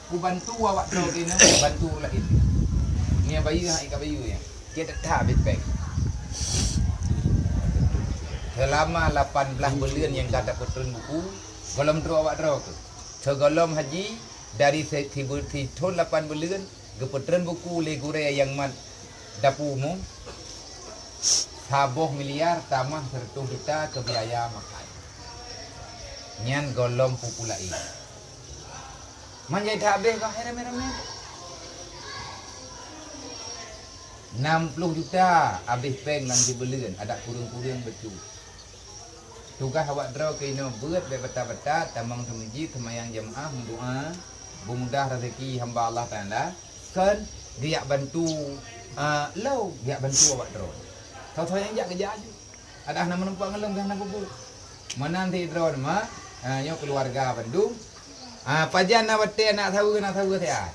ku bantu awak tro kena bantu lain. Ni bayi hak ikat bayu ya. Kita tak bepek. Selama 18 bulan yang kata putun buku, golom tro awak tro ke. Segolom haji dari tahun 8 bulan ke putun buku le gure yang mat dapu umum. Saboh miliar tamah 100 juta ke biaya makan. Nyan golom pupulai. Manjai tak habis kah rame-rame? 60 juta habis peng dalam sebulan. Ada kurang-kurang betul. Tugas awak draw kena buat betul-betul tamang semiji semayang jemaah mendoa mudah rezeki hamba Allah Taala kan dia bantu lau dia bantu awak draw. Kau yang jak kerja aja. Ada nama nampak ngelem dah nak bubuk. Mana nanti draw nama nyo keluarga Bandung. Pajan nak bete nak tahu saya.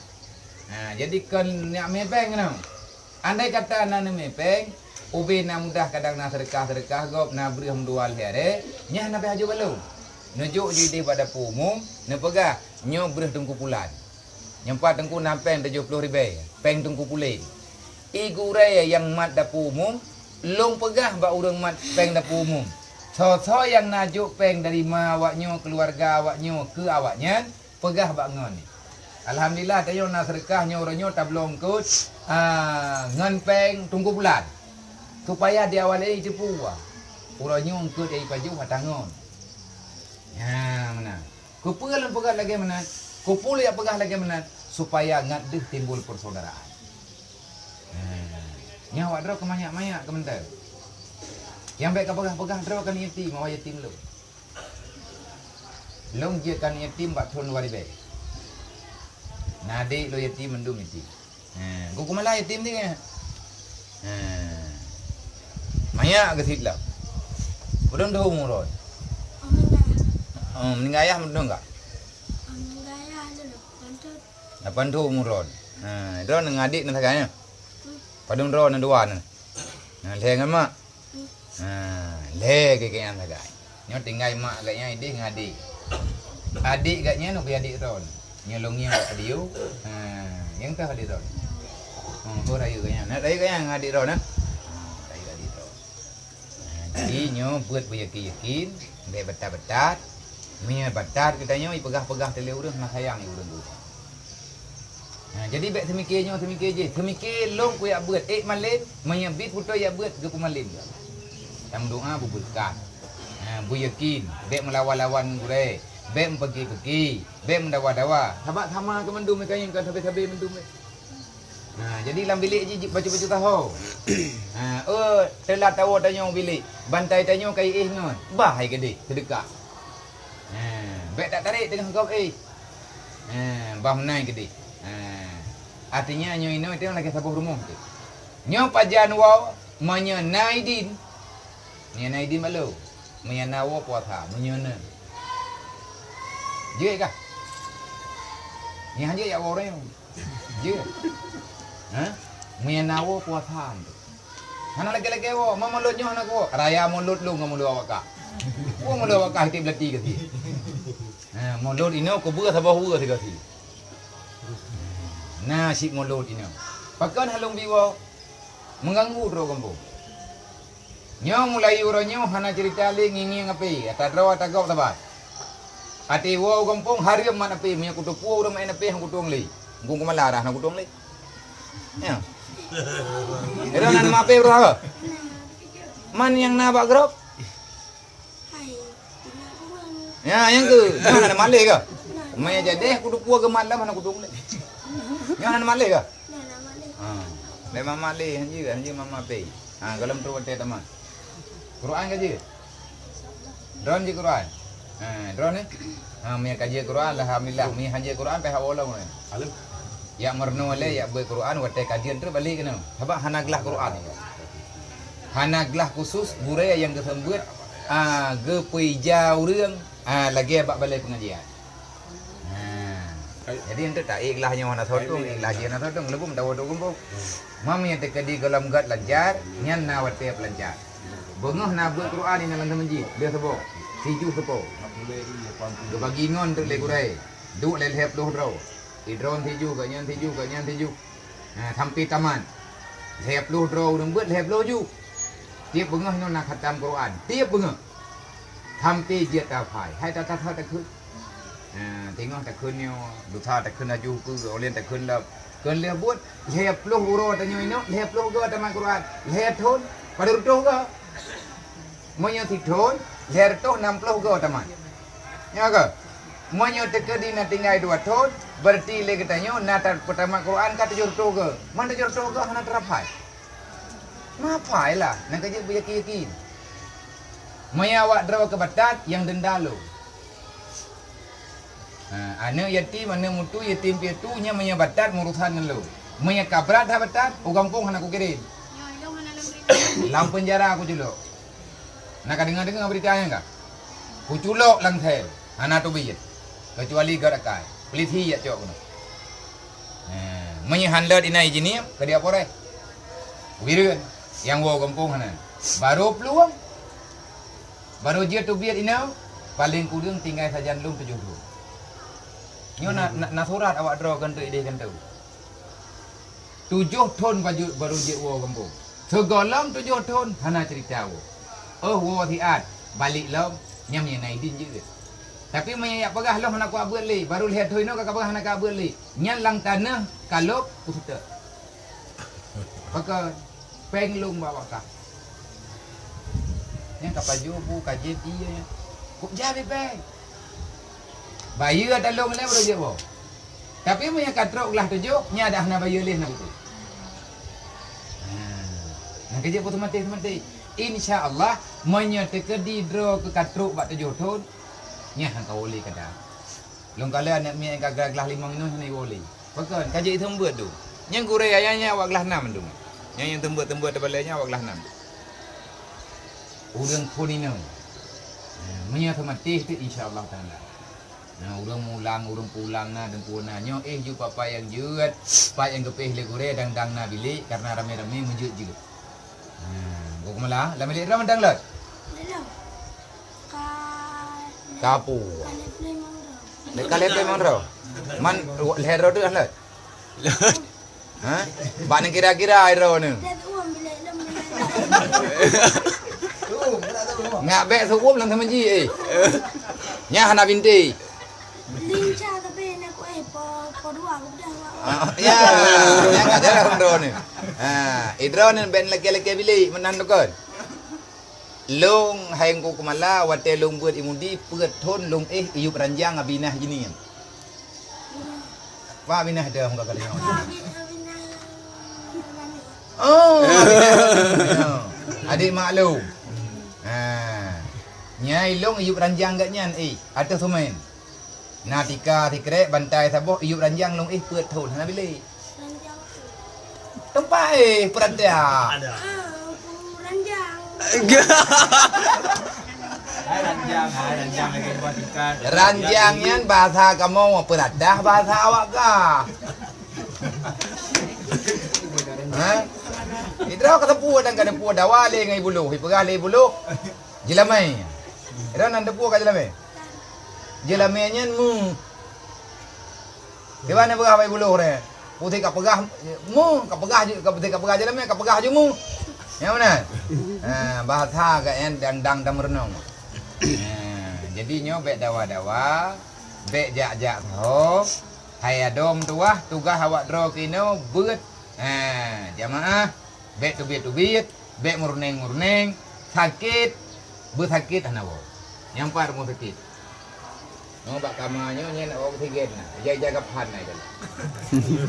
Jadi kan nak mepeng kan. Andai kata nak mepeng, ubi nak mudah kadang nak sedekah gop nak beri hamdual here, nyah nak haju balu. Nujuk jadi pada umum, nak pegah nyo beri tungku pulan. Nyempat tungku nampeng 70,000, peng tungku pulin. Igu raya yang mat dapu umum, long pegah ba urang mat peng dapu umum. So yang najuk peng dari ma awaknyo keluarga awaknyo ke awaknya pegah bangun ni. Alhamdulillah tayo nak sedekahnya orangnya tablong kut ngan peng tunggu bulan. Supaya di awal ini cepu orangnya kut dari baju hatangon. Mana? Kupul pegah lagi mana? Kupul ya pegah lagi mana? Supaya ngadeh timbul persaudaraan. Nyawa draw kemanyak-manyak kementar. Yang baik pegah-pegah draw kan yatim, mau yatim lu. Long je kan yatim bak thon wari baik. Nadi lo yatim mendum yatim. Gua kumala yatim ni kan. Maya ke sidlah. Udang dah umur. Meninggal ayah mendung enggak? Meninggal ayah dulu, pantut. Lapan tu umur. Draw nang adik nang saganya. Padung draw nang dua nang. Lengan mak. Le ke yang sagai. Nyo tinggal mak agaknya adik ngadik. Adik agaknya nak pergi adik ron. Nyolongnya dia. Yang tah adik ron. Tu raya agaknya. Nak raya agaknya ngadik ron nah. Raya adik ron. Jadi nyo buat yakin, be betat-betat. Mia betat katanya pegah-pegah tele urang nak sayang urang tu. Jadi baik semikirnya semikir je. Semikir long ku ya buat malin, maya bit puto ya buat ke pemalin. Yang doa berberkat. Bu yakin, bek melawan-lawan gure, bek pergi-pergi, bek mendawa-dawa. Sahabat sama ke mendum mereka yang kan habis-habis mendum. Jadi dalam bilik je baju-baju tahu. Telah tahu tanya bilik, bantai tanya kai ngon. Bahai gede, sedekah. Bek tak tarik tengah kau bah naik gede. Artinya nyo ini itu lagi sabuh rumah tu. Nyo pajan wau manya naidin. Ni naidin malu. Manya nawo puasa menyana. Je kah? Ni hanya ya orang. Je. Manya nawo puasa. Hana lagi-lagi wo, mama mulut nyo anak wo. Raya mulut lu ngam mulut awak ka. Wo mulut awak ka hiti belati ke si. Mulut ini ko buka sabah buka si kasi. Nasib mulut ini. Pakan halung biwa mengganggu dro kampung. Nyo mulai uronyo hana cerita li ngingi ngapi ata dro ata gau tabat. Ati wo kampung hari man api mia kutupu urang main api hang kutung li. Ngung kumalarah na kutung li. Ya. Ero nan mape bro. Man yang na bak grop? Hai. Ya yang ke. Mana male ke? Maya jadi kutupu ke malam hana kutung li. Yang nan male ke? Nana malik. Memang male hanji mama pe. Kalau tu wate teman. Quran kaji. Drone je Quran. Drone ni. Mi kaji Quran alhamdulillah mi haji Quran pe hawala mun. Alim. Ya marno le ya be Quran wate kajian tu balik kena. Sebab hanaglah Quran ni. Hanaglah khusus budaya yang kesembut ge puija urang lagi bak balai pengajian. Jadi ente tak iklahnya mana sotong iklahnya na sotong lebum dawo do gumbo. Mami yang tekadi galam gat lancar nyan na wate pelancar. Bengah na buat Quran ni dalam menji dia sebo. Siju sepo. Dia bagi ngon tu le kurai. Duk le lep doh ro. drone tiju kat nyan tiju. Sampai taman. Lep lu draw urang buat lep lu ju. Tiap bengah no nak khatam Quran. Tiap bengah. Sampai dia tapai. Hai ta khun. Tengok tak khun yo. Duta tak khun aju ku olen tak khun la. Kun le buat lep lu uro ta nyo ino, lep lu go taman Quran. Lep thon. Pada rutuh ke? Monya ti thon, lep toh 60 go taman. Ya ke? Monya tekedi na tinggal 2 thon. Berarti le katanya nata pertama Quran kata jorto ke. Mana jorto ke hana terapai. Mapai lah, nak kerja beryakin. Maya awak draw ke batat yang denda lo. Ana yatim mana mutu yatim piatu nya maya batat ngurusan lo. Maya kabrat ha batat ugampung hana ku kirim. Lam penjara aku culok. Nak dengar beritanya enggak? Ku culok lang thel. Hana tu biyet. Kecuali garakai. Peliti ya cok kuno. Menyihandal inai jini ke dia pore. Wirun yang wo kampung hana. Baru peluang. Baru dia tu biar inau paling kurang tinggal saja lum 7 tahun. Nyo na surat awak draw kan tu ide kan tu. 7 tahun baru dia wo kampung. Segolong 7 tahun hana cerita wo. Wo tiat balik lam nyam nai din je. Tapi menyak pegah loh nak kuat buat li. Baru lihat tu ino kakak pegah nak buat li. Nyalang tanah kalop pututa. Pakai penglung bawa kah. Yang kapaju bu kajet iya. Kok jadi peng. Bayu ada long le baru je bo. Tapi menyak katrok lah tujuh nya dah na bayu leh nak betul. Nak kerja putus mati. Insya-Allah menyak tekedi draw ke katrok bak 7 tahun. Nya hang kau boleh kada. Long kala anak mi ka gelas 5 minum ni boleh. Pakan kaji tembut tu. Yang kurai ayahnya awak gelas 6 tu. Yang tembut balainya awak gelas 6. Urang punino. Menya mati tu insya-Allah taala. Urang mulang urang pulang na dan puana nyo ju papa yang jeut, pak yang kepih le kurai dang na bilik karena rame-rame menjeut juga. Kok malah la milik ram dang lot. Kapu. Dekat lepas memang ro. Man leher ro tu lah. Ha? Bana kira-kira air ro ni. Ngak bek sukum lang sama ji Nya hana binti. Lincah tapi nak po 2 aku dah. Ya, yang ada ro ni. Idro ni ben laki-laki bilik menan tu kan. Long hayang ko kumala wate long buat imudi peut thon long iup ranjang abinah gini. Pak binah dah muka kali. Oh. Adik maklum. Nyai long iup ranjang kat nyan atas sumen. Natika tikrek bantai saboh iup ranjang long peut thon hana bilik. Tempat peratia. Ranjang. Ranjang lagi buat ikan. Ranjangnya bahasa kamu peradah bahasa awak kah? Itu kata puas dan kata puas dawale ngai bulu, hiperah le bulu. Jelamai. Itu nan depu kat jelamai. Jelamainya Di mana pegah bai bulu re? Putih kap pegah kap pegah je, kap putih kap pegah jelamai, kap pegah je yang mana? Bahasa kan dang renung. Jadi nyo bek dawa-dawa, bek jak-jak ho, hai adom tuah tugas awak draw kino beut. Jamaah bek tubit, bek murneng, sakit, bersakit hanawo. Yang par mau sakit. No bak kamanyo nya nak bawa tiget nah. Jaga pan nai dah.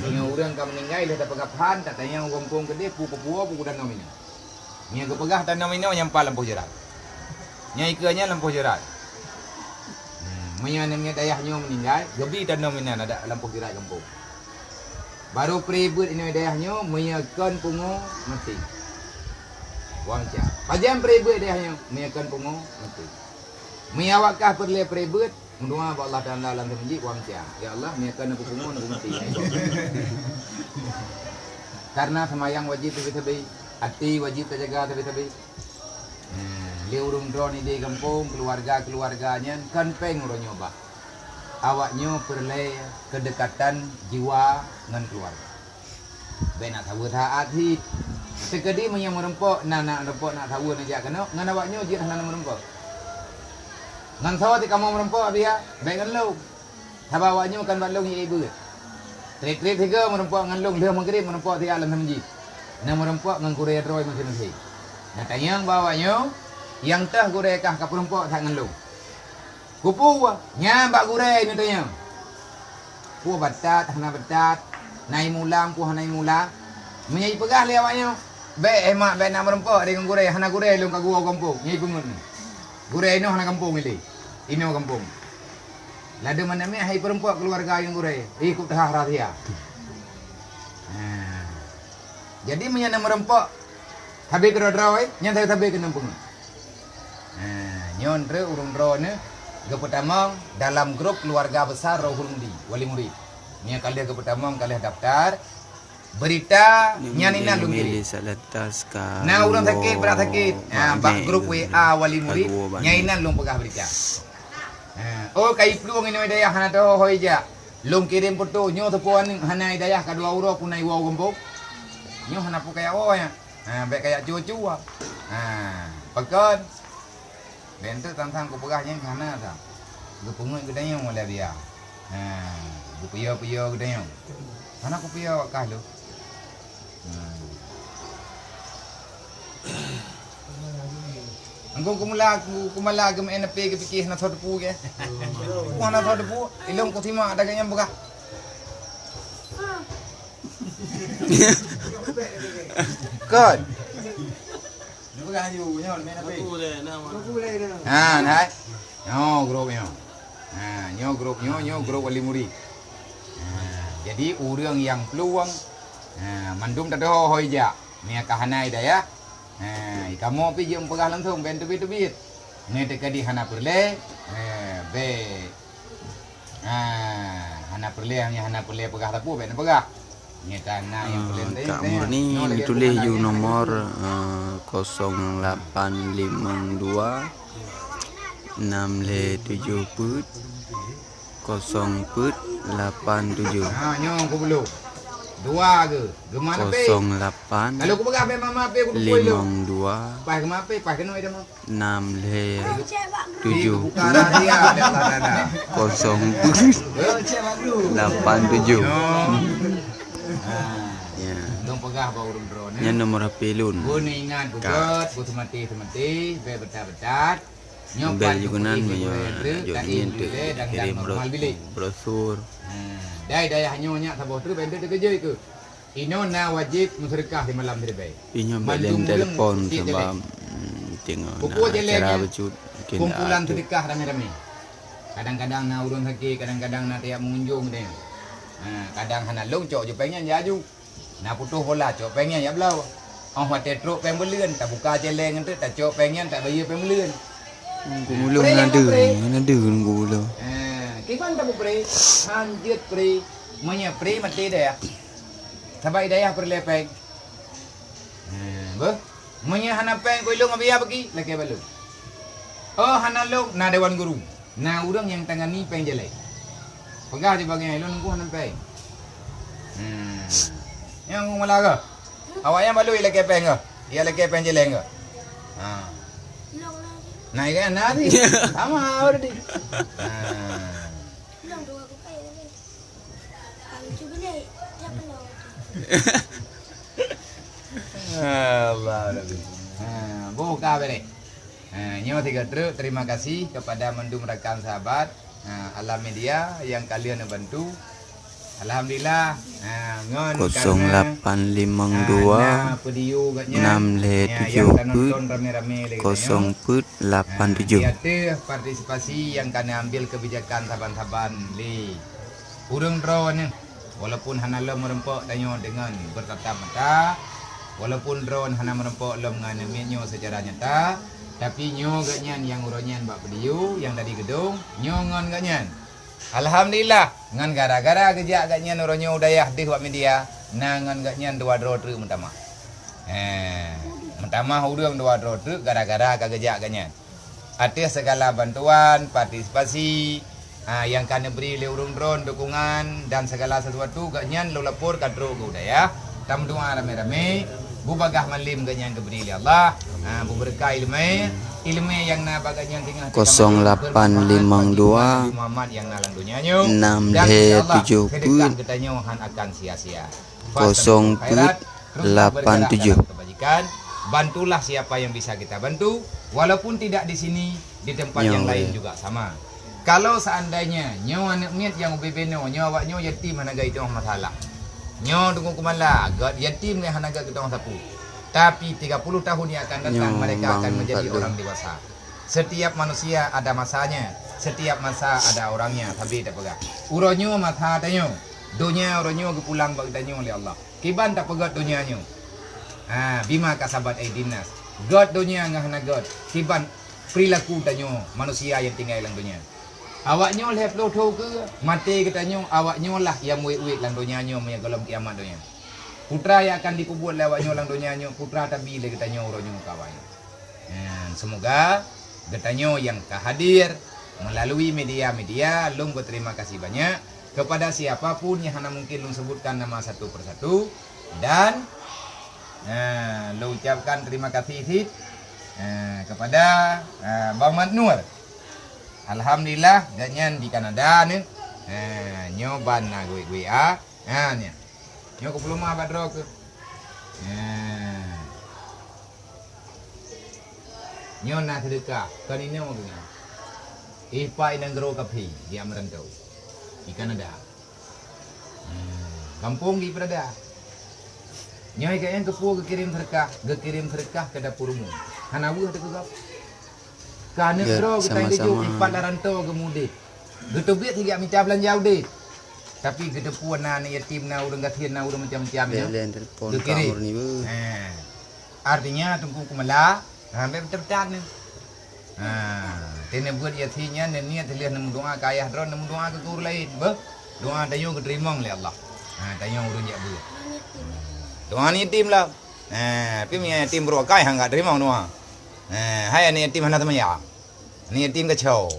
Nyo urang kam meninggal dah dapat pan, tak tanya ngongkong ke dia pu-pu dan nomina. Nya kepegah tanam ini nyampa lampu jerat. Nya ikanya lampu jerat. Menya namanya dayahnya meninggal, gebi tanam ini ada lampu jerat kampung. Baru peribut ini dayahnya menyakan pungu mati. Wangca. Pajam peribut dayahnya menyakan pungu mati. Menyawakah perle peribut mendoa Allah Taala dalam menjadi wangca. Ya Allah menyakan pungu mati. Karena semayang wajib tebi-tebi. Hati wajib terjaga tapi dia urung drone di kampung keluarganya kan peng urang nyoba. awaknya perle kedekatan jiwa dengan keluarga. Ben nak tahu taat hi. Sekedi menyang merempok nak rempok nak tahu nak jak kena ngan awaknya je nak merempok. Ngan sawa ti kamu merempok dia, ben ngan lu. Sabah awaknya kan balung ye ibu. Trik-trik tiga merempok ngan lu, dia maghrib merempok ti alam masjid. Nak merempok ngan kurea droi masing-masing. Nak tanyang bawanya yang tah gurekah ka perempok tak ngan lu. Kupu nyambak gurei ni tanya. Ku batat hana batat, nai mulang ku hanai mula. Menyai pegah le awaknya. Be emak be nak merempok dengan gurei hana gurei lu ka gua kampung. Nyai pungut ni. Gurei no hana kampung ile. Ino kampung. Lada mana me hai perempok keluarga yang gurei. Ikut tah rahsia. Jadi menyana merempok habis kero-droi, nyata habis kena pungut. Nyon re urung dro ne ke pertama dalam grup keluarga besar Rohul Mundi wali murid. Ni kali ke pertama kali daftar berita nyanina lumili. Nah urang sakit berat sakit. Bak grup WA wali murid nyainan lum pegah berita. Oh kai pluang ini daya hana to hoija. Lum kirim foto nyo tepuan hana daya kadua uro punai wau gempok. Nyo hana pu kaya oh ya. Baik kayak cucu ah. Pekan bentuk tantang ku pegahnya kana ta. Gu pungut gedanya mulai dia. Gu piyo gedanya. Mana ku piyo kah lu? Angkong kumala gem NP ke pikir na thod pu ke. Ku na thod pu ilong ku tima ada ganya buka. Kan. Bukan you nyon men apa? Hai. Nyo grup nyo grup wali murid. Jadi urang yang peluang mandum tak ada hoija. Ni kahanai dah ya. Kamu pi jom pegah langsung ben tebit. Ni dekadi hana perle. Be. Hana perle pegah tapu ben pegah. Kak Murni ditulis you nomor 0852 6 put 0 put 87. Nyong ku belum. Dua ke? Gemana pe? 08 Kalau ku pegah be mama pe ku pukul lu. 52 Pai ke mape, pai ke noi dah mau. 6 Cek bak 7 Bukaran dia ada sana. 0 put Cek bak dulu. 87. Ya. Dong pegah bau urung drone. Nya nomor HP lun. Bu ni ingat bu jot, bu semati, be betat. Bel jugunan menyo jonin tu kirim brosur. Dai daya hanyonya saboh tu benda tu kerja ke. Ino na wajib musyrikah di malam hari baik. Inyo belen telepon sebab tengok cara becut kumpulan sedekah rame-rame. Kadang-kadang na urun sakit, kadang-kadang na tiap mengunjung dia. Kadang hana long cok je pengen jaju. Na putuh bola cok pengen ya belau. Oh hotel truk peng belian tak buka celeng tu tak cok pengen tak bayar peng belian. Gulu nada gulu. Kipan tak pre, hanjut pre, menya pre mati dah ya. Sabai dah ya perlepeng. Ber, menya hana peng koilung abia bagi lagi balu. Oh hana long na dewan guru. Na urang yang tangani peng jelek. Pegah di bagian elon ku hana peng. Yang malah ke? Awak yang balu lagi peng ke? Ia lagi peng jelek ke? long Naik kan nanti. Sama udah di. long dua aku pay ni. Cuba ni siapa lo? Allah Rabbi. Buka beri. Nyawa tiga truk. Terima kasih kepada mendum rekan sahabat Alam Media yang kalian bantu. Alhamdulillah. 0852 6 0 put 87. Ada partisipasi yang kami ambil kebijakan saban-saban li. Urung drone walaupun hana lo merempok tanyo dengan bertatap mata. Walaupun drone hana merempok lo menganaminya secara nyata, tapi nyo ganyan yang uronyan bak pediu yang dari gedung nyo ngon ganyan. Alhamdulillah ngan gara-gara kerja ganyan uronyo udayah di wak media nangan ganyan dua dro truk mentama. Mentama urang dua dro truk gara-gara kerja ganyan. Ada segala bantuan partisipasi yang kena beri le urung drone dukungan dan segala sesuatu ganyan lo lapor kadro go ya. Tam doa rame-rame bu bagah malim ganyan diberi oleh Allah. Bu berkah ilmu yang na baganya tinggal 0852 Muhammad yang nalang dunianya 670 katanya akan sia-sia 087 kebajikan bantulah siapa yang bisa kita bantu walaupun tidak di sini di tempat yang lain juga sama. Kalau seandainya nyo anak miat yang bebeno nyo awak nyo yatim hanaga itu masalah nyo tunggu kumala god yatim ni hanaga kita sapu. Tapi 30 tahun yang akan datang mereka akan menjadi orang dewasa. Setiap manusia ada masanya, setiap masa ada orangnya. Tapi tak pegang. Uronyo masa tanyo, dunia uronyo kepulang bagi tanyo oleh Allah. Kiban tak pegat dunianyo. Bima kasabat aidinas. God dunia ngahna God. Kiban perilaku tanyo manusia yang tinggal dalam dunia. Awaknyo leh lo tho ke mati ketanyo awaknyo lah yang muit-muit dalam dunianyo punya dalam kiamat dunia. Putra yang akan dikubur lewat nyolang dunianya putra tapi le getanyo uronyo kawan. Semoga getanyo yang hadir melalui media-media long berterima kasih banyak kepada siapapun yang hana mungkin long sebutkan nama satu persatu dan lo ucapkan terima kasih kepada Bang Mat Nur. Alhamdulillah ganyan di Kanada ni nyoban na gue nya. Nyo ko belum abad ro ke. Nyo na sedekah. Kan ini mau gini. Ipa inang gero kapi dia merantau di Kanada. Kampung di Prada. Nyo kayaknya kepu kirim sedekah ke dapur umum. Hanawu ada ke gap. Kan gero kita itu ipa larantau kemudian. Getobit tiga minta belanja udah. Tapi kedepuan na yatim na urang gathian na urang macam-macam ya. Telepon ni artinya tunggu kumala, sampai betul-betul ni. Tene buat yatimnya niat lihat nemu doa ke ayah dron, nemu doa ke guru lain, doa tayo keterima oleh Allah. Tayo urang jak bu. Doa ni yatim lah. Tapi yatim berokai hang enggak terima doa. Hai ni yatim hana temaya. Ni yatim kacau.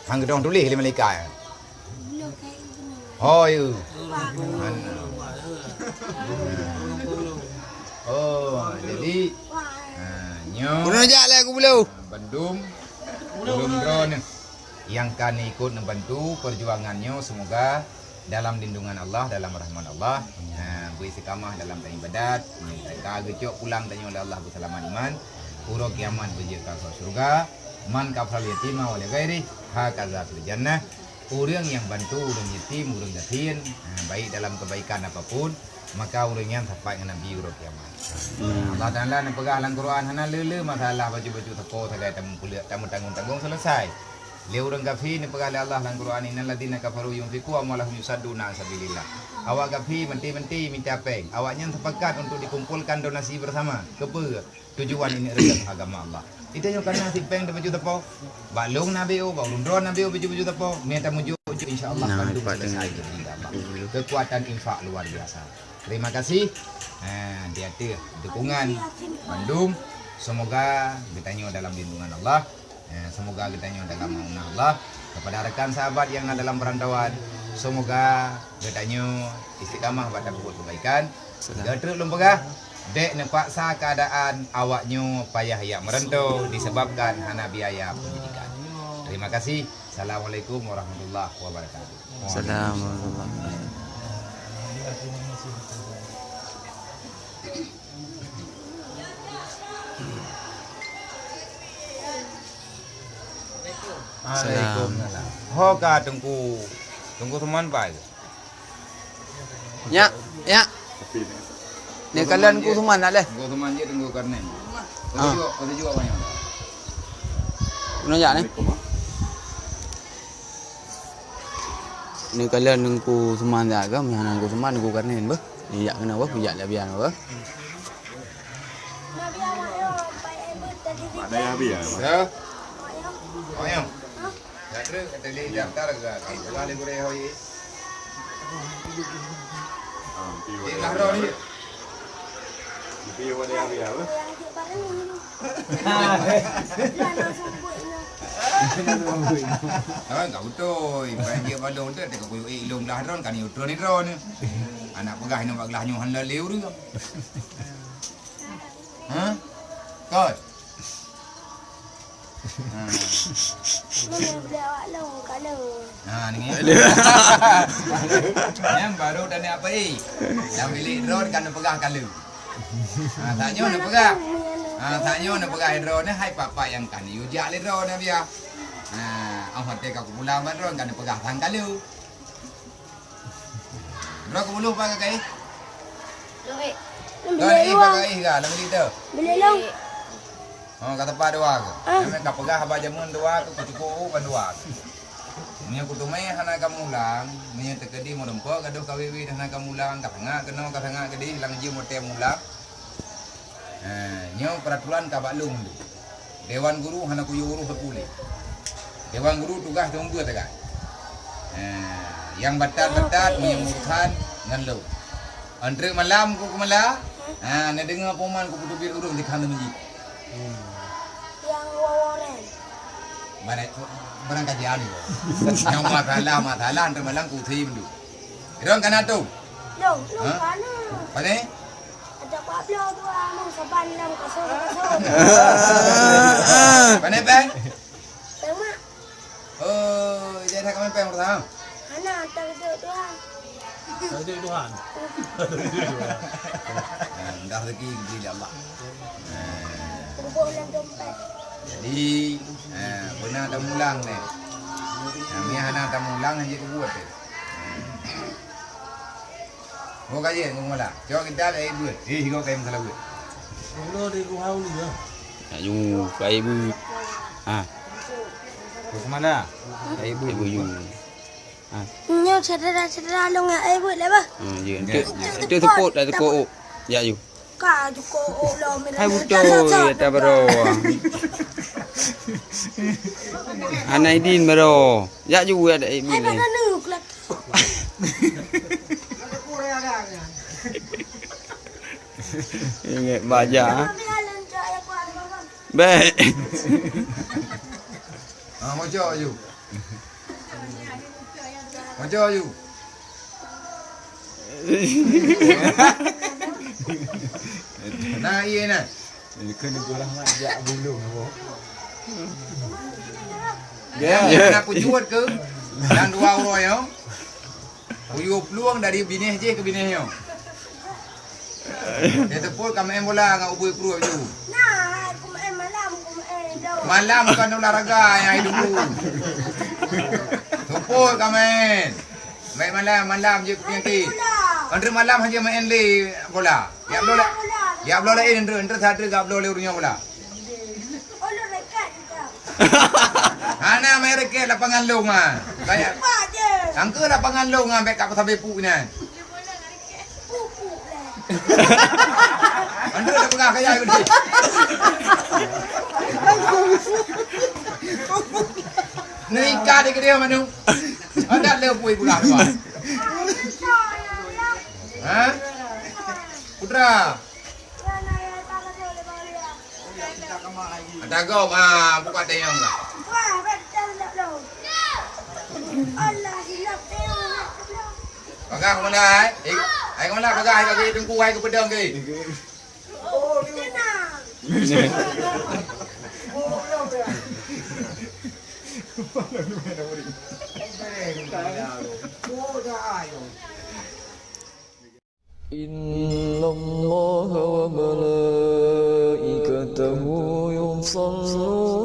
Hang gedong tulis le malaikat. Oh you. Oh jadi nyo. Kuno jak lah aku belum. Bandung drone yang kan ikut membantu perjuangannya semoga dalam lindungan Allah dalam rahmat Allah beristiqamah dalam ibadat mereka gecok pulang tanya oleh Allah bersalaman iman pura kiamat berjaya surga man kafal yatima wal ghairi hakaza fil jannah. Orang yang bantu orang yatim, orang yatim, baik dalam kebaikan apapun, maka orang yang sampai dengan Nabi urut kiamat. Allah Taala nak pegang dalam Quran hana lele masalah baju-baju teko sagai tamu tanggung selesai. Le orang kafir ni pegang Allah dalam Quran innal ladina kafaru yunfiqu amwalahum yusadduna sabilillah. Awak kafir menti-menti minta peng. Awaknya sepakat untuk dikumpulkan donasi bersama. Kepa tujuan ini rezeki agama Allah. Itu yang kena si peng baju tepo. Balung nabi o, balung drone nabi o baju tepo. Minta mujuk insyaallah bantu selesai kekuatan infak luar biasa. Terima kasih. Dia dukungan Bandung. Semoga bertanya dalam lindungan Allah. Semoga bertanya dalam naungan Allah. Kepada rekan sahabat yang dalam perantauan, semoga bertanya istiqamah pada buat kebaikan. Gatruk lumpagah. Dek nepaksa keadaan awaknya payah yang merantau disebabkan hana biaya pendidikan. Terima kasih. Assalamualaikum warahmatullahi wabarakatuh. Assalamualaikum. Waalaikumsalam. Hoka tunggu teman baik. Ya. Ni kalian ku semua nak leh. Tunggu teman je tunggu karena. Ada juga banyak. Kuno jak ni. Ni kalian nungku semua dah ke? Mana nungku semua nungku karena ni bah. Ni jak kena bah, bijak lah biar bah. Nabi awak yo, baik ibu tadi. Ada yang habis ya? Ya. Oh ya. Jatra tadi daftar ke? Kalau ada boleh hoi. Di lahro ni. Video ada yang habis apa? Yang di barang ni. Lah nak sebut ni. Enggak betul. Banjir balon tu dekat koyo ilung dah ron kan utro ni ron. Anak pegah ni bak gelah nyuhan leleu tu. Ha? Kot. Mana boleh awak long kalau. Ha ni. Yang baru dan apa Dah milik drone kan pegah kalau. Ha tanya nak pegah. Ha tanya nak pegah drone ni hai papa yang kan ujak le drone ni biar. Ha au hotel ka pulang ban drone kan pegah tang kalau. Drone ku buluh pakai kai. Loi. Kan pakai ga lam liter. Boleh long. Oh kata pa dua ke. Memang ka pegah ba jamun dua ke cukup ban dua. Ni aku tu mai hana kamulang, ni tekedi mo dempo gaduh kawiwi hana kamulang, katanga kena katanga kedi lang ji mo tem mulang. Nyo peraturan ka balung tu. Dewan guru hana ku yuru sepule. Dewan guru tugas tunggu tegak. Yang batat-batat menyemurukan ngan lu. Andre malam ku kemala. Na dengar poman ku putu bir urung di kandang ji. Yang waworen. Barang kajian ni. Yang masalah andre malam ku thi mendu. Irong kana tu. Long kana. Pane? Ada Pak Blo tu among saban lam kasut. Pane peng? Peng mak. Oh, jadi tak kami peng pertama. Ana tak ada Tuhan. Itu Tuhan. Dah rezeki dari Allah. Kumpul dalam dompet. Jadi, benar tak mulang ni. Ni hana tak mulang hanya tu buat ni. Kau kaji kau mula. Coba kita ada ibu. Kau kaji masalah buat. Mula di kuhau ni ya. Yu kai ibu. Ha, Ke mana? ibu yu. Nyo cedera long ai buat le ba. Je tu tepuk dah tepuk. Ya yu. Ka ju ko lo mi. Hai buto ta bro. Anai din bro. Ya yu ada ibu Ai ni. mana nuk lah. Ingat baja. Tapi alan cak ya ku ada bang. Baik. Mojo you. Mojo you. Nah iya nah. Ini kena gorang ajak bulung apa? Ya, nak pujuat ke? Dan 2 euro yo. Puyu peluang dari binih je ke binih yo. Dia tepul kami bola dengan ubui pro tu. Nah, aku malam dah. Malam bukan olahraga yang hidup tu. Tepul kami. Main malam je penyanyi. Andre malam hanya main le bola. Ya bola. Ya bola ini andre satu gak bola urusnya bola. Oh, lo rekat kita. Ana main reket lapangan long ah. Kayak Pak je. angka lapangan long ah back kat sampai pu ni. Pupu lah. Andre dah pegah kayak gini. Nikah dia ke dia manu. Ada lepui pula tu. Ha? Putra. Ada kau buka tayang enggak? Wah, betul tak lo. Allah hilap tengok. Pakai ke mana ai? Ai ke mana pakai ai ke tunggu ai ke pedang ke? Oh, tenang. إن الله وملائكته يصلون